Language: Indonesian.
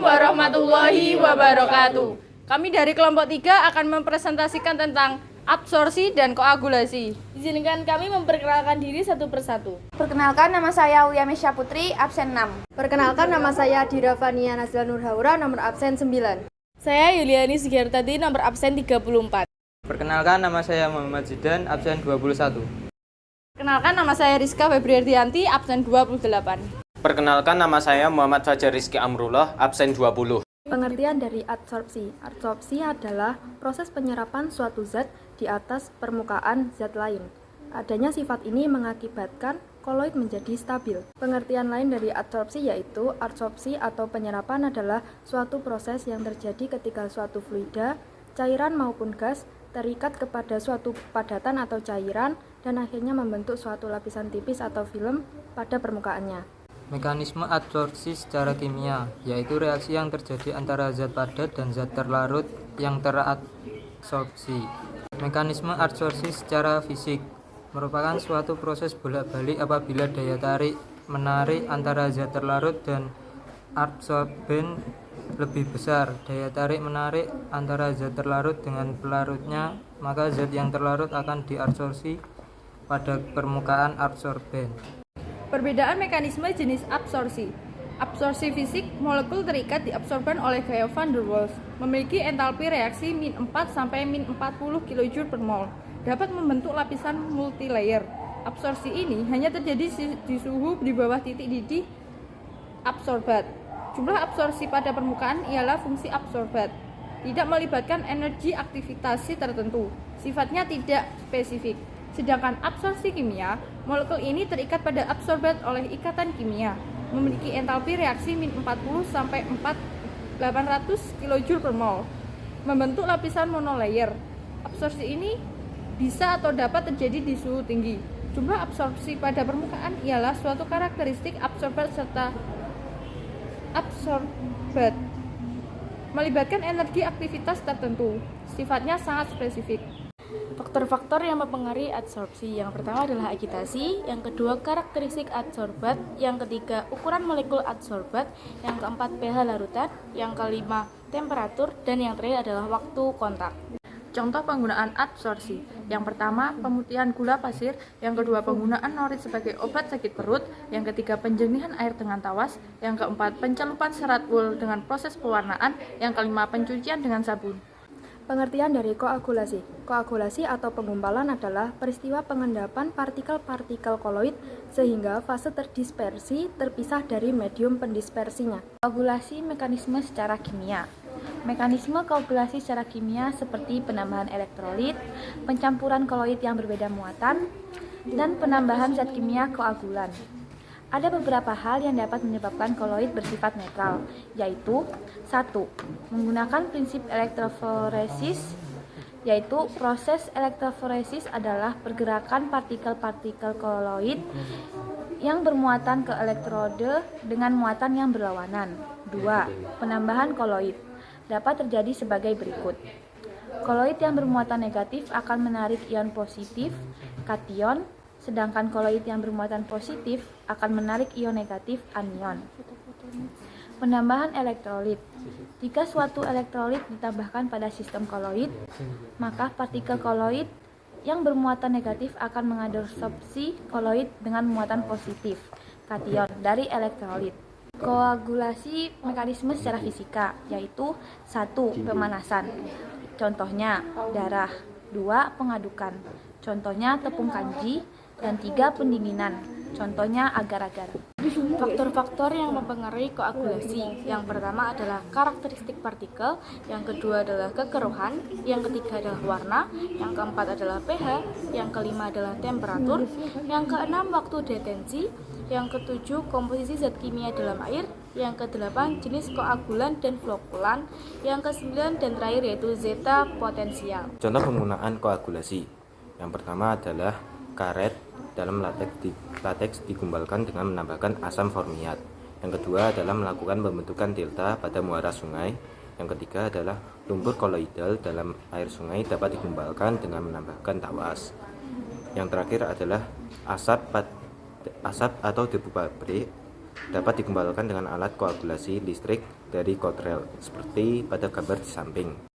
warahmatullahi wabarakatuh. Kami dari kelompok 3 akan mempresentasikan tentang absorpsi dan koagulasi. Izinkan kami memperkenalkan diri satu persatu. Perkenalkan, nama saya Uya Mesya Putri, absen 6. Perkenalkan, nama saya Dira Fania Nazla Nurhaura, nomor absen 9. Saya Yuliani Sugiartadi, nomor absen 34. Perkenalkan, nama saya Muhammad Zidan, absen 21. Perkenalkan, nama saya Rizka Febriardianti, absen 28. Perkenalkan, nama saya Muhammad Fajar Rizky Amrullah, absen 20. Pengertian dari adsorpsi. Adsorpsi adalah proses penyerapan suatu zat di atas permukaan zat lain. Adanya sifat ini mengakibatkan koloid menjadi stabil. Pengertian lain dari adsorpsi yaitu adsorpsi atau penyerapan adalah suatu proses yang terjadi ketika suatu fluida, cairan maupun gas terikat kepada suatu padatan atau cairan dan akhirnya membentuk suatu lapisan tipis atau film pada permukaannya. Mekanisme adsorpsi secara kimia, yaitu reaksi yang terjadi antara zat padat dan zat terlarut yang teradsorpsi. Mekanisme adsorpsi secara fisik merupakan suatu proses bolak-balik apabila daya tarik menarik antara zat terlarut dan adsorben lebih besar. Daya tarik menarik antara zat terlarut dengan pelarutnya, maka zat yang terlarut akan diadsorpsi pada permukaan adsorben. Perbedaan mekanisme jenis absorpsi. Absorpsi fisik, molekul terikat diabsorban oleh gaya van der Waals, memiliki entalpi reaksi min 4 sampai min 40 kJ per mol, dapat membentuk lapisan multilayer. Absorpsi ini hanya terjadi di suhu di bawah titik didih absorbat. Jumlah absorpsi pada permukaan ialah fungsi absorbat, tidak melibatkan energi aktivitasi tertentu, sifatnya tidak spesifik. Sedangkan absorpsi kimia, molekul ini terikat pada absorbat oleh ikatan kimia, memiliki entalpi reaksi min 40 sampai 800 kJ per mol, membentuk lapisan monolayer. Absorpsi ini bisa atau dapat terjadi di suhu tinggi. Jumlah absorpsi pada permukaan ialah suatu karakteristik absorbat serta absorbat, melibatkan energi aktivitas tertentu, sifatnya sangat spesifik. Faktor-faktor yang mempengaruhi adsorpsi, yang pertama adalah agitasi, yang kedua karakteristik adsorbat, yang ketiga ukuran molekul adsorbat, yang keempat pH larutan, yang kelima temperatur, dan yang terakhir adalah waktu kontak. Contoh penggunaan adsorpsi. Yang pertama, pemutihan gula pasir. Yang kedua, penggunaan norit sebagai obat sakit perut. Yang ketiga, penjernihan air dengan tawas. Yang keempat, pencelupan serat wool dengan proses pewarnaan. Yang kelima, pencucian dengan sabun. Pengertian dari koagulasi. Koagulasi atau penggumpalan adalah peristiwa pengendapan partikel-partikel koloid sehingga fase terdispersi terpisah dari medium pendispersinya. Koagulasi mekanisme secara kimia. Mekanisme koagulasi secara kimia seperti penambahan elektrolit, pencampuran koloid yang berbeda muatan, dan penambahan zat kimia koagulan. Ada beberapa hal yang dapat menyebabkan koloid bersifat netral, yaitu 1. Menggunakan prinsip elektroforesis, yaitu proses elektroforesis adalah pergerakan partikel-partikel koloid yang bermuatan ke elektrode dengan muatan yang berlawanan. 2. Penambahan koloid dapat terjadi sebagai berikut. Koloid yang bermuatan negatif akan menarik ion positif, kation, sedangkan koloid yang bermuatan positif akan menarik ion negatif, anion. Penambahan elektrolit. Jika suatu elektrolit ditambahkan pada sistem koloid, maka partikel koloid yang bermuatan negatif akan mengadsorpsi koloid dengan muatan positif, kation, dari elektrolit. Koagulasi mekanisme secara fisika, yaitu 1. Pemanasan. Contohnya darah. 2. Pengadukan. Contohnya tepung kanji. Dan 3. Pendinginan, contohnya agar-agar. Faktor-faktor yang mempengaruhi koagulasi, yang pertama adalah karakteristik partikel, yang kedua adalah kekeruhan, yang ketiga adalah warna, yang keempat adalah pH, yang kelima adalah temperatur, yang keenam waktu detensi, yang ketujuh komposisi zat kimia dalam air, yang kedelapan jenis koagulan dan flokulan, yang kesembilan dan terakhir yaitu zeta potensial. Contoh penggunaan koagulasi. Yang pertama adalah karet dalam lateks digumbalkan dengan menambahkan asam formiat. Yang kedua adalah melakukan pembentukan delta pada muara sungai. Yang ketiga adalah lumpur koloidal dalam air sungai dapat digumbalkan dengan menambahkan tawas. Yang terakhir adalah asap atau debu pabrik dapat digumbalkan dengan alat koagulasi listrik dari Cottrell, seperti pada gambar di samping.